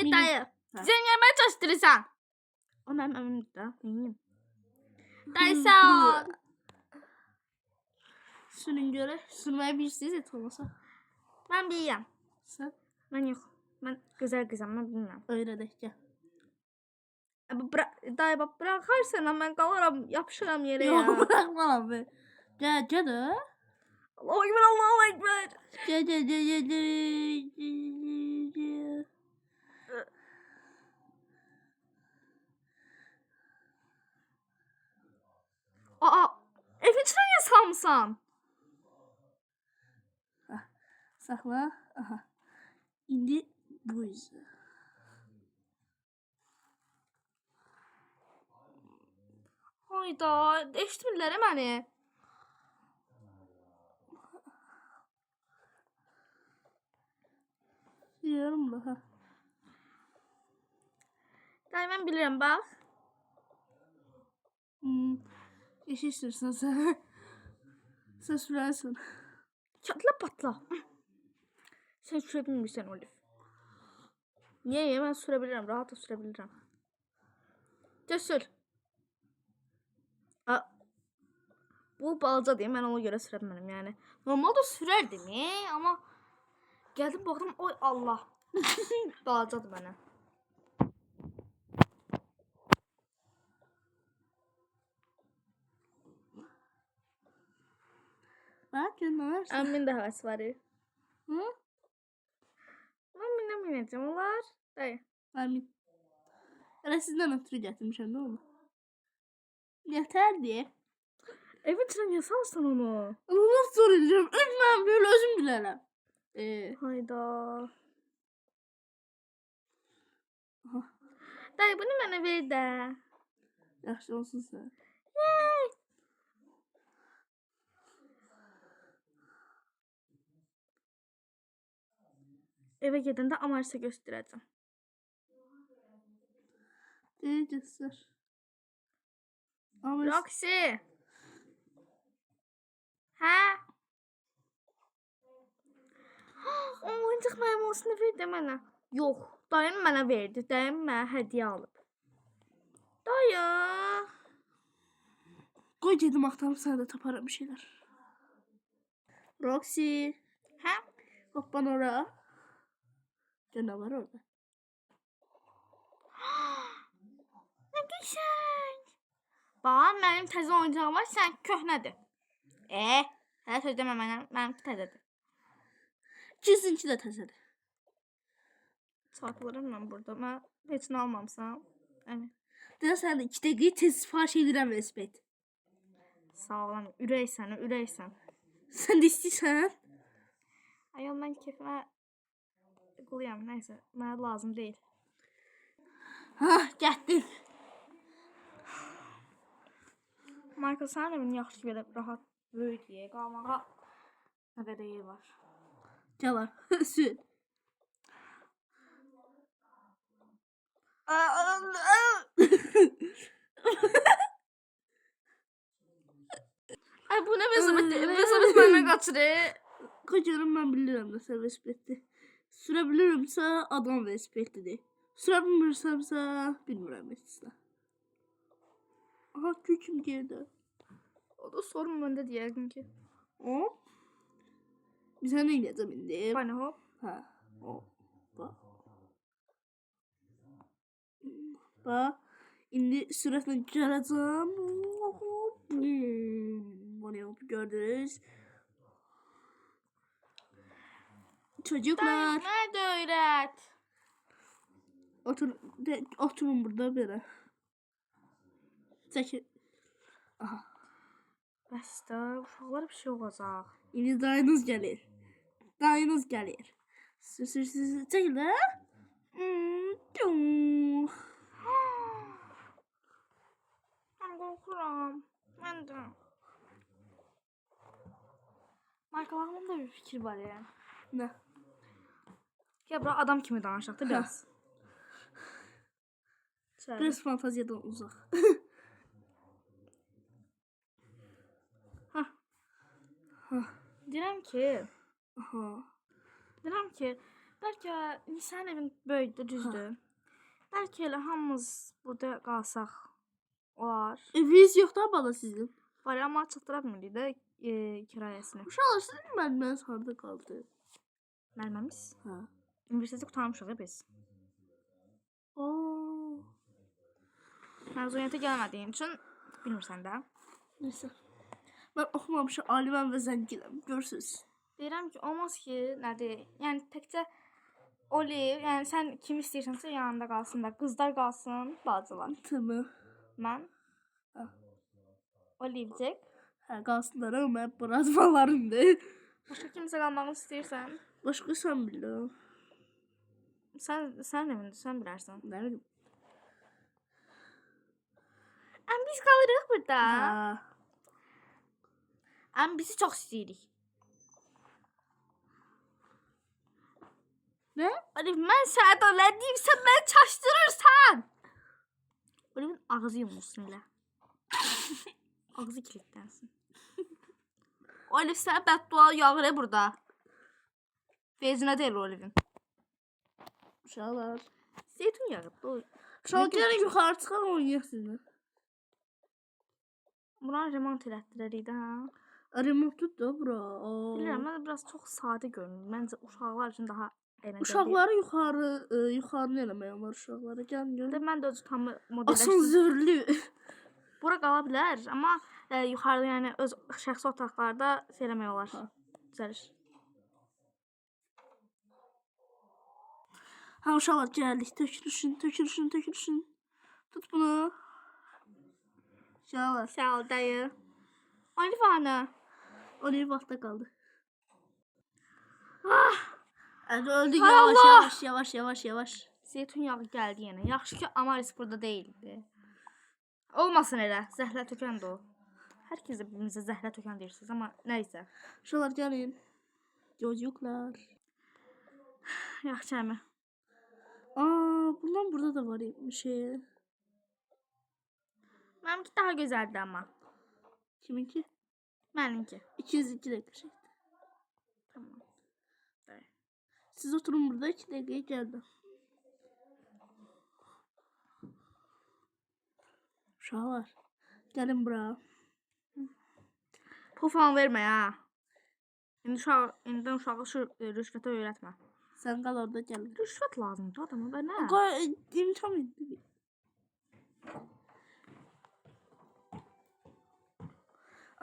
dayı. Sen yemeğe çalıştırırsan. O benim emrimdir da. Neyim? Dayı sağ ol. Sürün göre. Sürmeye bilirsiniz et olmasa. Ben bileyim. Sen Ben yok. Ben güzel kızım. Ben bilmem. öyrədək gel. Dayı bak bırakarsan ben kalıram. Yapışıram yere ya. Yok bırakmam be. Gel gel de. Allahu Ekber, Allahu Ekber. Gel gel gel gel gel. Aa, evin içine niye salmışsan? Saxla. Aha. İndi bu yüzü. Hayda, eşitmirlər məni. Diyorum da ha. Dayı mən bilirəm, bax. İş istiyorsan sen. Sen sürersin. Çatla patla. Sen süre bilmirsən, Oliv. Niye? Mən süre bilirəm, rahat da süre bilirəm. Gəl sür. Bu balaca deyim, mən ona görə sürə bilmərəm, yəni. Normalda sürərdim, amma gəldim baxdım, oy Allah. Balacadır mənə. Bak göndersin. Əmin də həvəs var. Hı? Mən minəcəm, olar. Dayı. Amin. Elə sizdən ötürü gətirmişəm, nə oldu? Yetərdi. Evin içine niye salsan onu? Onu nasıl soracağım? Ben böyle özüm bilərəm. Hayda. Aha. Dayı bunu mənə ver də. Yaxşı olsun sən. Eve gedəndə Amaris'e göstərəcəm. Göstər. Amaris. Roxy. Hə? O oyuncaq mənim olsun ver də mənə. Yox, dayım mənə verdi. Dayım mənə hədiyyə alıb. Dayı. Qoy gedim axtarım sənə də taparam bir şeylər. Roxy. Hə? Hoppan ora. Gör nə var orada? Nə qəşəng. Bax, mənim təzə oyuncağım var, sən köhnədir. Hələ söz demə mənə, mənim təzədir. İkisinki də təzədir. Çarpılırım mən burada. Mən heç nə almamışam. Əmin. Deyə sən də 2 dəqiqə tez sifariş edirəm respekt. Sağ olun. Ürəksən, ürəksən. Sən də istəyirsən? Ayol, mən keyfimə quluyam. Nəysə, mənə lazım deyil. Ha, getdin. Michael, sənin evin yaxşı belə rahat, böyük deyə qalmağa nə qədər yer var. Gəl, sür. Ay, bu nə vəzabətdir? Vəzabət mənə qaçırır. Qaçırım mən bilirəm də sən respektdir. Sürə bilirəmsə adam respektlidir. Sürə bilmirsəmsə bilmirəm heç nə. Aha, köküm girdi. O da sorun məndə deyərdin ki. O? Biz nə edəcəm indi? Bana hop. Ha. O. Bax. Bax. İndi sürətlə gələcəm. Bunu gördünüz. Çocuklar. Mənə də öyrət. Oturun burada belə. Çəkil. Aha. Bəs də uşaqlar bir şey olacaq. İndi dayınız gəlir. Dayınız gəlir. Sür. Çəkil də. Mən qorxuram. Mən də. Michael, ağlımda bir fikir var ya. Nə? Gəl bura adam kimi danışaq da biraz. Biraz fantaziyadan uzaq. Deyirəm ki, Bəlkə sənin evin böyükdür, düzdür. Bəlkə elə hamımız burada qalsaq olar. Eviniz yoxdur bala sizin? Var amma çatdıra bilmirik də kirayəsini. Uşaqlar sizin müəlliminiz harda qaldı? Müəllimimiz Hə. universiteti qurtarmışıq ya biz. Oo. Məzuniyyətə gəlmədiyim üçün bilmirsən də. Neyse. Ben oxumamışam, aliməm və zənginəm. Görürsünüz. Deyirəm ki, olmaz ki, nədir? Yəni təkcə Oliv, yəni sən kim istəyirsənsə yanında qalsın da, qızlar qalsın, bacılar. Tamam. Mən Ha. Olivcik. Hə, qalsınlar ama mən brazmalarımdır. Başqa kimsə qalmağını istəyirsən, Başqa sən bilirəm. sən evindir, sən bilərsən. Nə bilim. Biz qalırıq burada. Ha. Bizi çox istəyirik. Nə? Oliv, mən sənə dönədiyim, sən məni çaşdırırsan. Olivin ağzı yumulsun elə. Ağzı kilitlənsin. Oliv, sənə bəddua yağır burada. Vezinə deyil Olivin. Uşaqlar. Zeytun yağıb. Uşaqlar gəlin yuxarı çıxaq oynayaq sizinlə. Buna remont elətdirərik də, hə? Remontdur da bura. Bilirəm, mən biraz çox sadə görünür. Məncə uşaqlar üçün daha əyləncəli. Uşaqları yuxarı eləmək olar uşaqlara. Gəlin görün. Mən də öz tam modelləşdim. Asansörlü. Bura qala bilər, amma yuxarıda yəni öz şəxsi otaqlarda eləmək olar. Düzəlir. Ha uşaqlar gəldik. Tökülüşün. Tut bunu. Uşaqlar. Sağ ol dayı. Olivanı. Oliv vaxtda qaldı. Ah, Hadi öldük Hay yavaş. zeytun yağı gəldi yenə. Yaxşı ki, Amaris burada deyildi. Olmasın elə. Zəhlə tökəndi o. Hər kəs də birimizə zəhlə tökən deyirsiniz, amma nəysə. Uşaqlar gəlin. Çocuklar. Yaxşı əmi. Bundan burada da var bir şey. Mənimki daha gözəldir amma. Kiminki? Mənimki. 202 dakika şey. Tamam. Evet. Siz oturun burada 2 dakikaya geldim. Uşaqlar. Gəlin bura. Pul falan vermə ha. İndi uşağı şu rüşvətə öyrətmə. Sən qal orada gəl. Rüşvət lazımdır adama və nə? İmkan indi.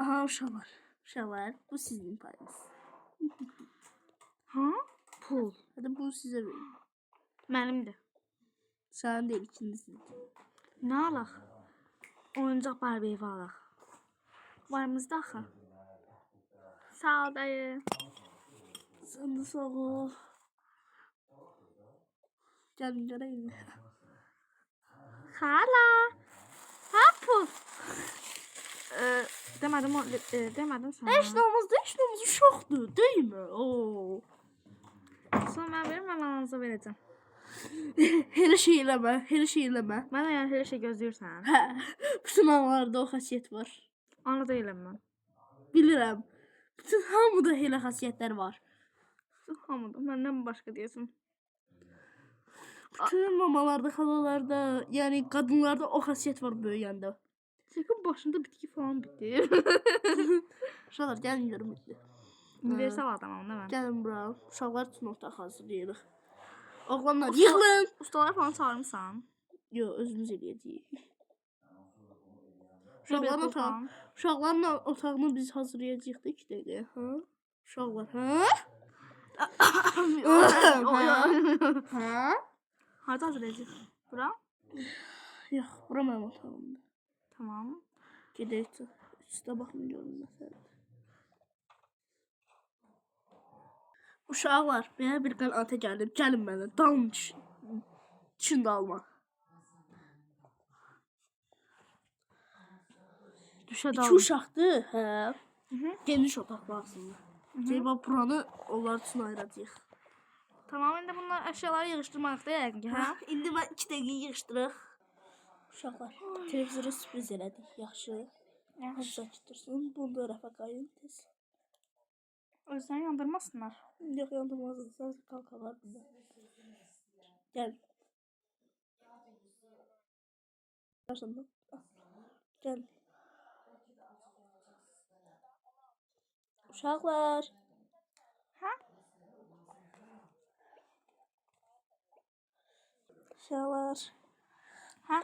Aha uşaqlar. Uşaqlar bu sizin payınız. Ha? Pul. Hadi bunu sizə verin. Mənimdir. Sənin deyil ikinizin. Nə alaq? Oyuncaq Barbie evi alaq. Varımızda axı. Sağ ol dayı. Sən də sağ ol. Gəlin görəyim. Hala. Ha pul. Demədim sana. Heç nə olmaz, uşaqdır, deyilmi? Oo. Sonra mən verim, mən ananıza verəcəm. Elə şey eləmə. Mənə yəni elə şey gözləyirsən. Hə, bütün analarda o xasiyyət var. Ana deyiləm mən. Bilirəm. Bütün hamıda elə xasiyyətlər var. Hamıda, məndən başqa deyəsən. Bütün mamalarda, xalalarda, yəni qadınlarda o xasiyyət var böyüyəndə. Çəkin başında bitki falan bitir. Uşaqlar, gəlin görüm bitdi. Universal adamam da mən. Gəlin bura, uşaqlar üçün otaq hazırlayırıq. Oğlanlar, yığılın. Ustalara falan çağırmısan? Yox, özümüz eləyəcəyik. Uşaqların Uşaqların otağını biz hazırlayacağıq da 2 dəqiqə, hə? Uşaqlar, hə? Hə? Harada hazırlayacaq? Bura? Yox, bura mənim otağımdır. Tamam. Gedək, üstə baxın görün məsələdir. Uşaqlar, belə bir qanata gəlib, gəlin mənə, dalın düşün dalma. Düşə İki dalın. uşaqdır, hə? Geniş otaq lazımdır. Deyibə buranı onlar üçün ayıracaq. Tamam, indi bunlar əşyaları yığışdırmaq da yəqin ki, hə? İndi mən 2 dəqiqə yığışdırıq. Uşaqlar, televizora sürpriz elədik, yaxşı. Yaxşı dursun, bunu da rəfə qayın tez. Özlerini yandırmasınlar. Yok yandırmazsın. Sadece kalka var burada. Gel. Karşında. Gel. Uşaqlar. Ha? Uşaqlar. Ha?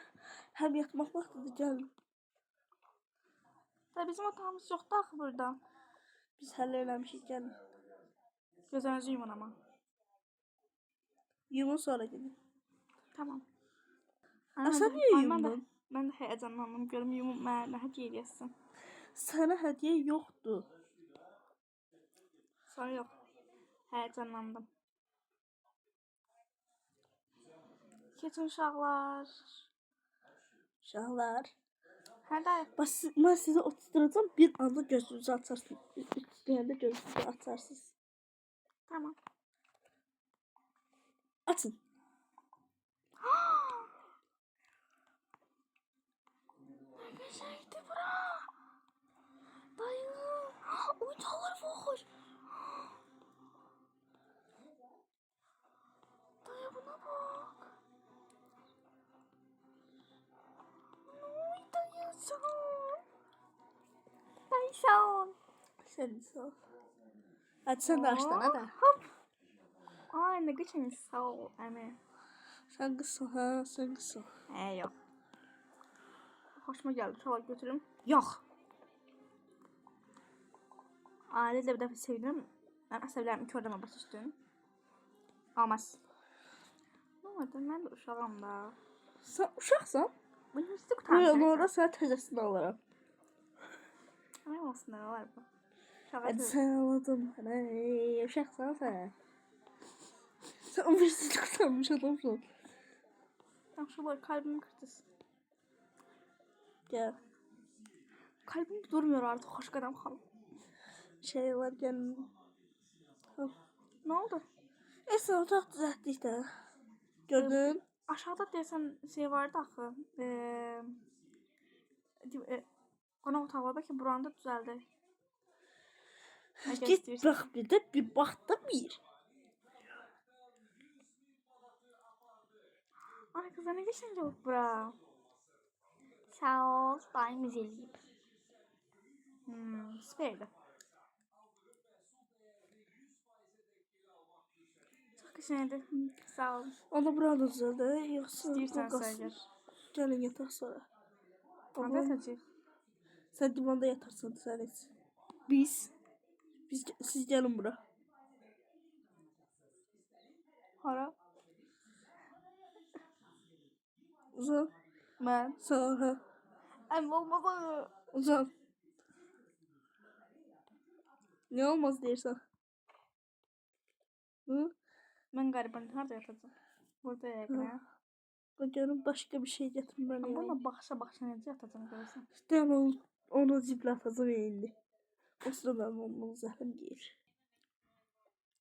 Həm yatmaq vaxtıdır, gəlin. Da bizim otağımız yoktu axı burada. Biz həll eləmişik, gəlin. Gözünüzü yumun ama. Yumun sonra gidin. Tamam. Sən niyə yumdun? Ben de heyecanlandım. Görüm yumum mənə hediye eləsin. Sənə hədiyyə yoxdur. Sonra yok. Heyecanlandım. Keçin uşaqlar. Uşaqlar. Hadi. Mən sizə oturacağım, bir anda gözünüzü açarsınız. Üstünüzdə gözünüzü açarsınız. Tamam. Açın. Ne güzeldi bura. Dayı. Oyuncaklar var. Dayı buna bak. Oy dayı sağ ol. Dayı sağ ol. Sən sağ ol. Hadi sən də açdın, hadi. Hop. Ay ne geçen sağ ol Emre. Sən qızsan, hə, sən qızsan. Yok. Hoşuma geldi. Çalak götürüm. Yok. Aileyle bir defa sevdim. Ben əsəblərimi körləmə başa düşdüm. Olmaz. Ne oldu? Ben de uşağım da. Sən uşaqsan? Bu üniversite Qoy kurtarmışsın. onu ora sənə təzəsini alaram. Ne olsun ne var bu? Hadi Şaka sən anladım. Hey, uşaqsan sən. Sən universitet qurtarmış adamsan. Tam şuralar kalbimi kırdı. Gəl. Kalbim durmuyor artık. Hoş kadam kalım. Şey var, gəlin. Ne oldu? Sən otaq düzəltdik də. Gördün? Aşağıda desen şey vardı axı. Qonaq otağı var. Belki buranda düzeldi. Git bax bir də bir bax da bir. Ay kızlar ne geçince oldu bura. Sağ ol. Daimiz eləyib. Süperdi. Çok güzeldi. Sağ ol. Onda burada düzəldə, yoxsa İstəyirsən qalsın. sayılır. Gəlin yataq sonra. Hadi yatacaq. Sən divanda yatarsan sən heç. Biz. Siz gəlin bura. Hara? Uzan. Ben. Sağ ol, hə. Em olmadı. Uzan. Ne olmaz deyirsən? Hı? Ben gariban harda yatacağım? Burada yakına. Görüm başka bir şey getirin bana Ben ya. buna bakışa necə yatacağım görürsən? İşte onu ziple atacağım indi. O sırada ben onun zəhrim giyir.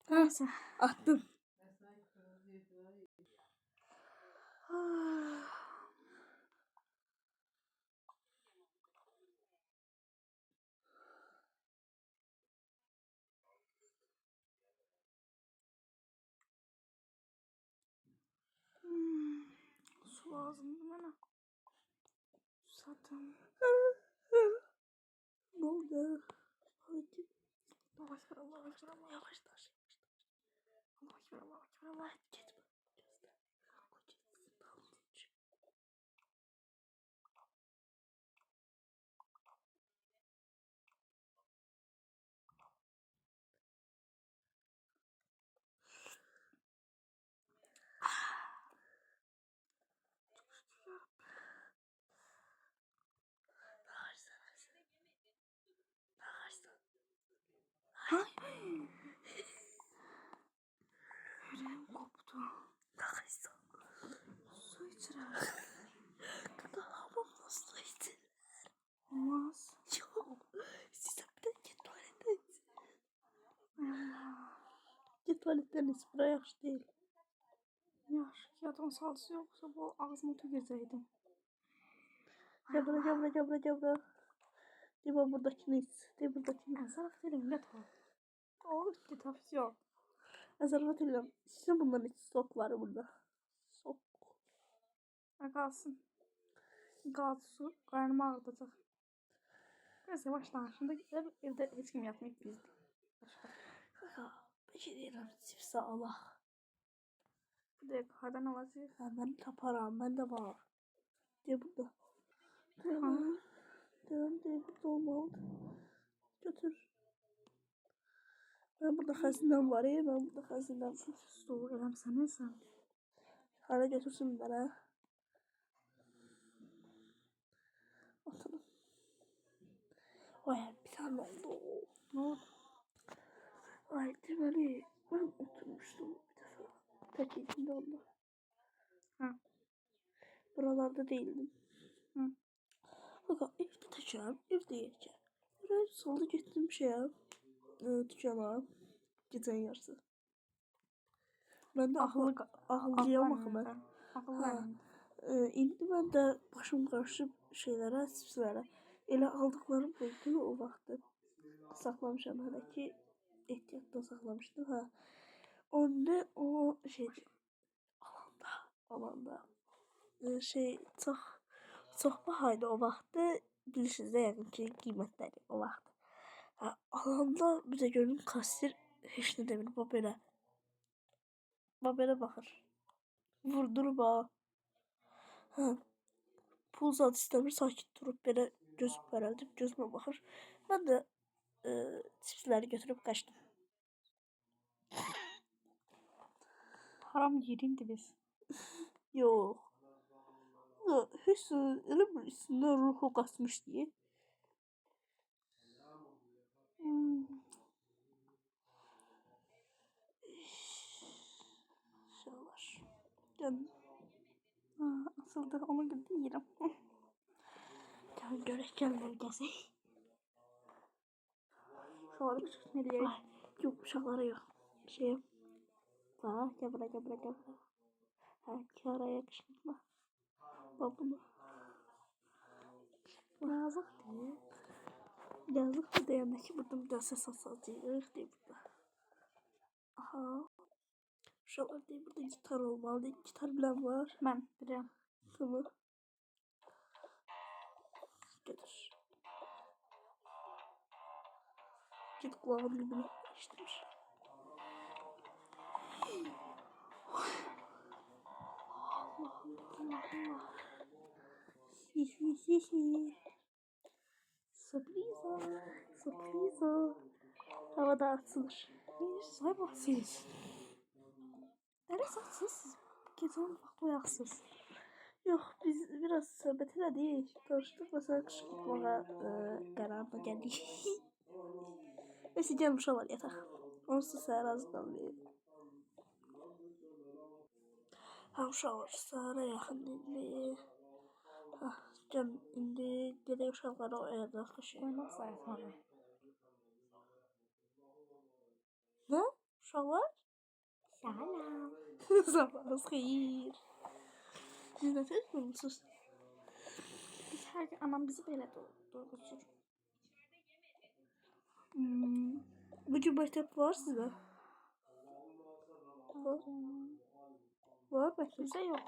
Ha, Neyse. attım. Su lazım bana. Zaten. Ne oldu? Hadi. Allah ekber Allah ekber Allah. Yavaşlar. Allah ekber Allah ekber Allah. Gitme. Yüreğim koptu. Neyse. Su içirer. Kadar hamam nasılydı? Olmaz. Yok. Size bir de git tuvaletten. Allah. Git tuvaletten buraya yaxşı değil. Yaş. Yadın salsı yoksa bu ağzıma tükürseydim. Gel bura. Dima buradakini iç. De buradakini. Ben sana dedim yat o. Olur ki tavsiyon. Azarvat edirəm. Sizin bunların içi sok var burada. Sok. Kalsın. Kalsın. Karnım ağrıtacak. Biraz yavaş danışında evde hiç kim yapmayıp bizde. Başka. Bir şey deyirəm. Sipsə Allah. Bu da yukarıdan alacak. Ha, ben taparam. Ben de var. Diye burada. Ha. Devam diye burada olmalıdır. Götür. Ben burada xəzindən var ya. Ben burada xəzindən var. Soğuk adam sanırsan. Hara götürsün bana. Atalım. Vay bir tane oldu. Ne oldu? Ay demeli ben oturmuştum bir defa. Tek içinde onda. Ha. Buralarda değildim. Hı. Bakın evde taşıyorum. Evde yiyeceğim. Biraz solda gittim şeye. Dükkana. Gecen yarısı. Ben de ahıllayam ben. Akıllı. İndi ben de başım karışıp şeylere, sipslere. Elə aldıklarım oldu o vaxtı. Saklamışam hələ ki ehtiyatla saklamışdım ha. Onda o şeydi. Alanda. Şey çok bahaydı o vaxtı. Bilirsiniz də yəqin ki qiymətləri o vaxt. Ha, alanda bizə görün kassir heç nə demir. Bax belə baxır. Vurdurub ha. Ha. Pul zat istəmir, sakit durub belə göz bərəldib gözümə baxır. Mən də tipsləri götürüb qaçdım. Haram yerindi biz. Yox. Heç elə bir üstündən ruhu qaçmış deyə. Şeyler. Canım. Asıldı onu yerim. Gel görək gəlməm gəzək. Sonra bir çıkmalıyım. Yok uşaqlara yox. Şey. Ha, gel bura. Ha, ki araya kışkırtma. Bak bunu. Yazık değil. Yazık da deyəndə ki burada bir daha ses asacağıq deyə burada. Aha. Uşaqlar deyir burada gitar olmalı. Gitar bilən var. Ben bilirəm. Tamam. Getir. Git kulağın dibine işlemiş. Allah. Sürpriza. Havada atılır. Bir saybaksız. Neresi atsız? Gecen vakti uyaksız. Yok biz biraz söhbət elədik. Tanışdıq və sən qışqırtmağa qərarına gəldik. Neyse gəlin uşaqlar yataq. Onsuz səhər azdan verir. Ha uşaqlar səhərə yaxın indi. Ha gəlin indi gedək uşaqlara oyadaq qışı. Oynamak sayesinde. Ne? Uşaqlar? Selam. Sabahınız xeyir. Siz nə tez durmuşsunuz? Biz her gün anam bizi böyle doğrultur. Bugün məktəb var sizdə? Var məktəb. Bize yok.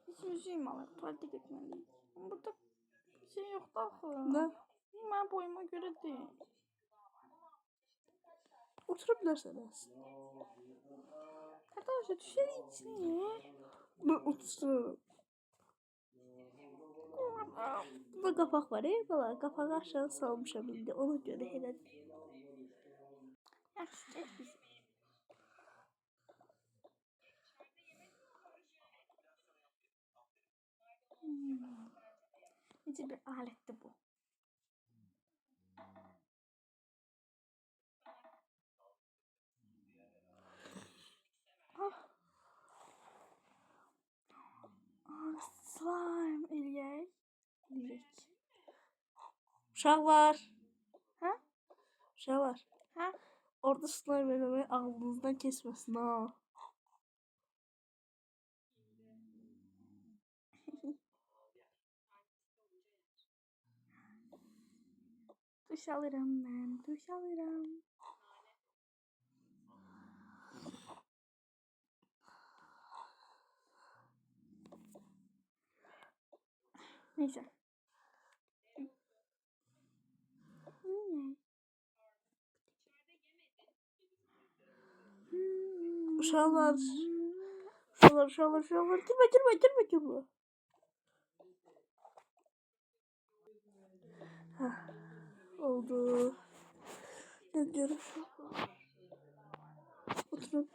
Biz müziğim alıp tuvalete gitmeliyiz. Ama burada bir şey yok da axı. Nə? Ben boyuma göre değil. Otura bilərsən aslında. Arkadaşlar düşer içine. Mən otururam. Burada qapaq var bala. Qapağı aşağı salmışam indi. Ona görə elə. Yaxşı, get biz. Necə bir alətdir bu? Slime eləyək. Uşaqlar. Hə? Uşaqlar. Hə? Orada slime eləmək ağlınızdan keçməsin ha. Duş alırım ben. Duş alırım. Neyse. Uşaqlar. Girme. Heh, oldu. Ne diyorum? Oturun.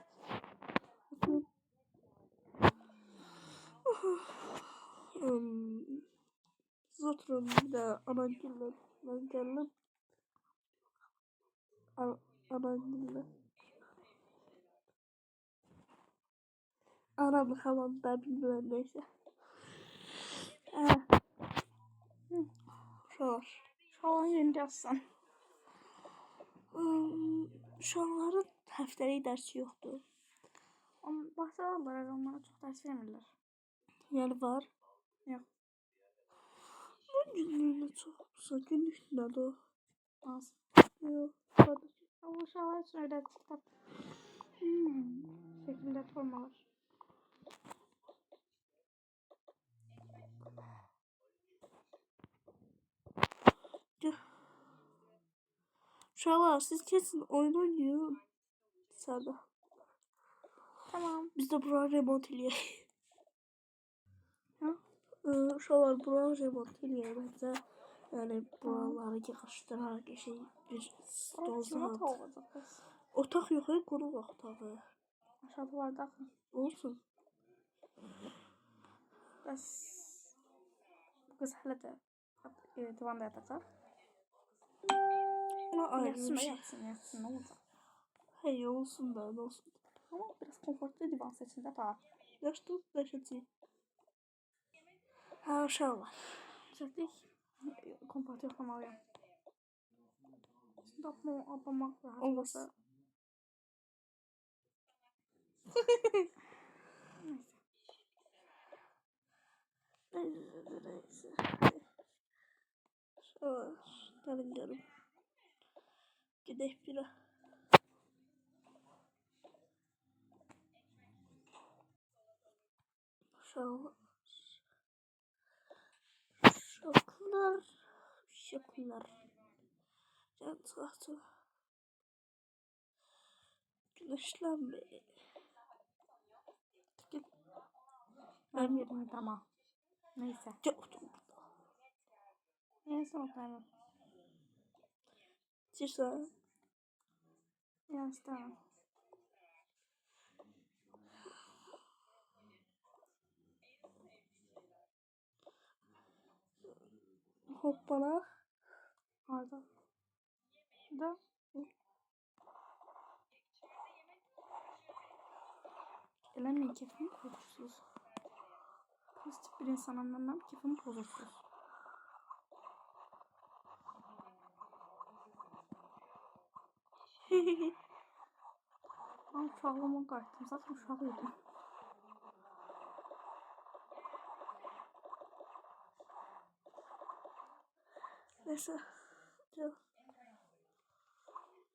Siz oturun bir de anangille. Ben geldim. Anangille. Anamı falan da bilmiyorum neyse. Uşaqlar. Şalan yerinde yazsan. Uşaqların həftəlik dərsi yoxdur. Bahsederler onlara çok ders vermirlər. Yəni var. Yok. Bu günlüyünə çoxsa günlük nədir o? Az. Yox. Sadəcə. Ama şalan için öyle kitap. Şekilde formalar. Uşaqlar siz kesin oyun oynayın. Sərdə. Tamam. Biz də bura remont eləyək. Ha? Uşaqlar bura remont eləyək məncə. Yəni buraları yığışdıraq, şey bir stol Remote saat. olacak kız. Otaq yox, qonaq otağı. Aşağıda var da. Olsun. Bas. Bu kız hala da divanda yatacak. Ayrı Yatsın bir da şey. yatsın ne olacak. Hey olsun da ne olsun. Ama biraz konforlu divan seçin de daha. Yaşlı yaşıcı. Ha uşaqlar. Çektik. Konforlu yoklamalıyım. Şimdi ablamak rahat olsa. Neyse. Gelin canım. Gidelim bira. Şoklar. Can sıhhatı. Güneşlenme. Ben yerim tamam. Neyse. Yoktum. Neyse oturalım. Çirsen. Ya istemem. Hoppala. Orada. Da. Elemeyin keyfimi bozursuz. Pozitif bir insan anlamam keyfimi bozursuz. Ben uşağlığıma qayıtdım. Zaten uşağıydım. Neyse. Gel.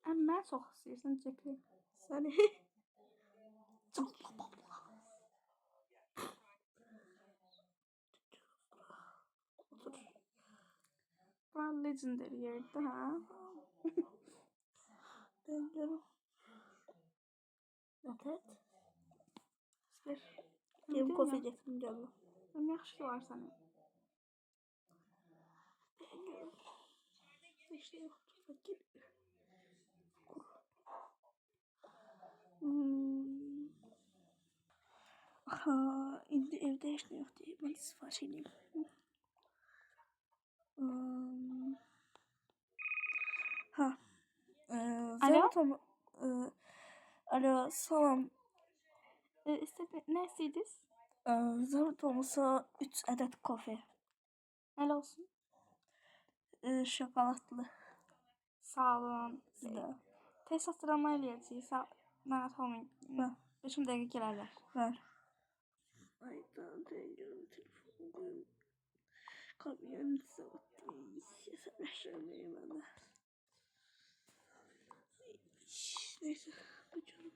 Mən çox istəyirsən Ceki. Səni. Otur. Bura legendary yerdə, hə? Ben canım. Evet. Ver. Benim kofe getirin canım. Mən yaxşı ki var sənin. Ben canım. İşte yoktu fakir. Aha, indi evde hiç ne yok diye ben sipariş edeyim. Ha. Alo? Alo, salam. Ne istəyirdiniz? Zahmet olmasa 3 adet kofe. Elə olsun. Şokoladlı. Sağ olun. Da. Tez hatırlama eləyəcəyik. Narahat olmayın. Ver. 5 dəqiqə gələrlər. Ver. Ayda dengem telefonu koyayım. Kamyon saati. Hesaplaştırmayayım ben de. Neyse. Canım.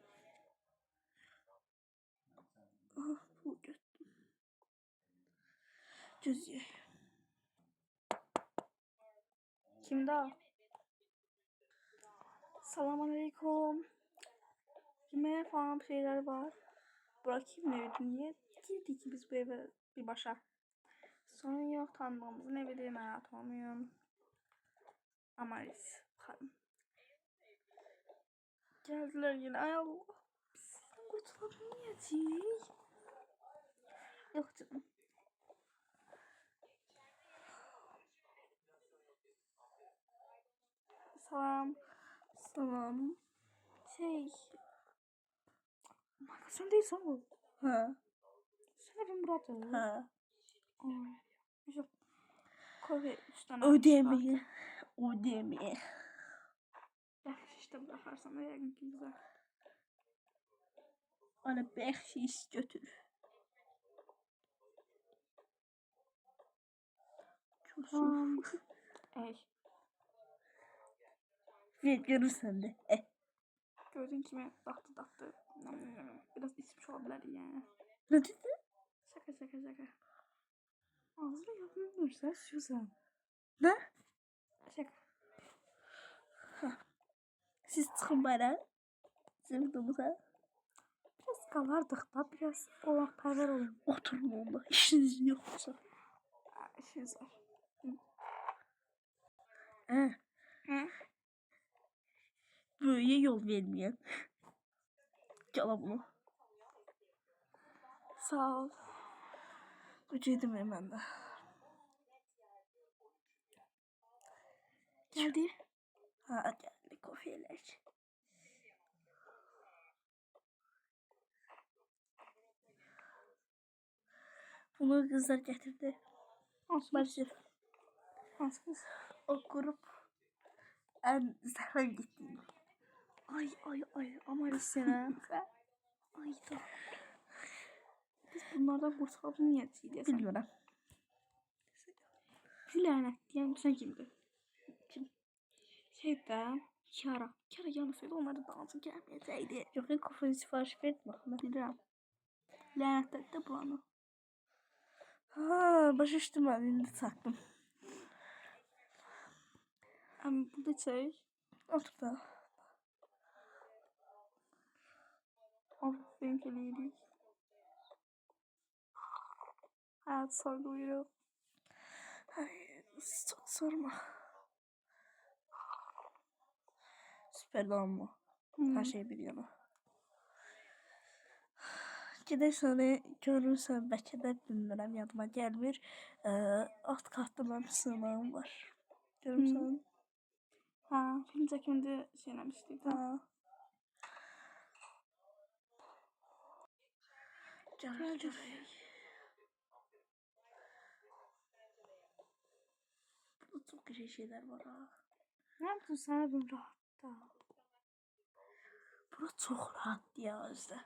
Aha pul götürdüm. Gözye. Kimde o? Selamünaleyküm. Yemeğe falan bir şeyler var. Bırakayım evi. Niye girdik ki biz bu eve bir başa? Sorun yok, tanıdığımızın evi değil, merak olmayın. Amaris hanım. Geldiler yine. Ay Allah. Bizden kurtulamayacağız. Yok canım. Salam. Salam. Şey. Marka sen değilsen bu. Ha. Sen evin Murat'ı. Ha. Yok. Kahve 3 tane. Ödemeye. Ödemeye. Belki işte bırakarsan da yakın ki güzel. Bana bahşiş götür. Tamam. Ey. Ver görürsen de. Gördüğün kimi daktı. Biraz içmiş olabilir yani. Ne dedin? Şaka. Ağzını yapmıyorsan Suzan. Ne? Şaka. Siz çıkın bana. Sevdiğimize. Biraz kalardık da biraz olanakperver olun. Oturun onda. İşiniz yoksa. İşiniz var. He. Hı? Böyle yol vermeyen. Gel bunu. Sağ ol. Ödedim hemen de. Geldi. Ha geldi kofiyeler. Bunu kızlar getirdi. Maalesef. Hansınız? O grup en zahran gitti. Ay. Amaris sene. Ay da. Biz bunlardan kurtulamayacağız. Bilmiyorum. Gülanet diyen sen kimdi? Kim? Şeyde. Kara yanısıydı, onları da ağzı gelmeyecekti. Yok ya kafayı sipariş verdim bakma. Bilirəm. Lənətlədi də buranı. Ha başıştım ben indi taktım. Burada çək. Otur da. Aferin eləyirik. Həyat sorğuyuruq. Ay, çok sorma. Süper ama. Her şey bir yana. Gidersen görürsen belki de bilmirəm yadıma gelmir. Alt katda benim sığınağım var. Görürsən? Hə, film çəkimdə şey eləmişdik də. Ha. Gel. Burada çok güzel şeyler var ha. Nə yaptın sən evin rahatda? Burada çok rahat ya özde.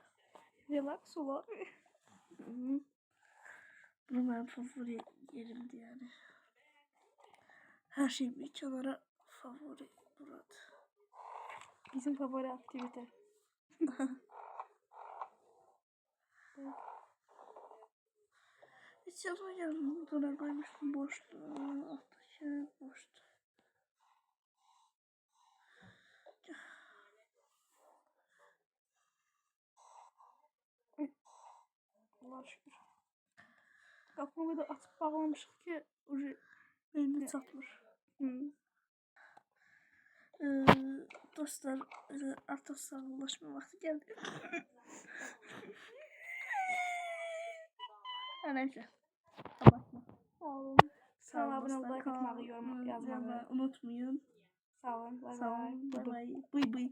Relax olar. Bu benim favori yerimdi yani. Her şey bir kenara favori burada. Bizim favori aktivite. Hiç yanıma geldim. Buradan koymuştum boştu. Alttaki boştu. Allah şükür. Qapını da açıb bağlamışıq ki, Beni çatmır. Hı. Dostlar artık sağollaşma vakti geldi. Neyse. Kapatma. Sağ olun. Sağ olun. Abone olmayı, katılmayı, yorum yazmayı unutmayın. Sağ olun. Bay Sağ bay. olun. Bay bay. Bıy bıy.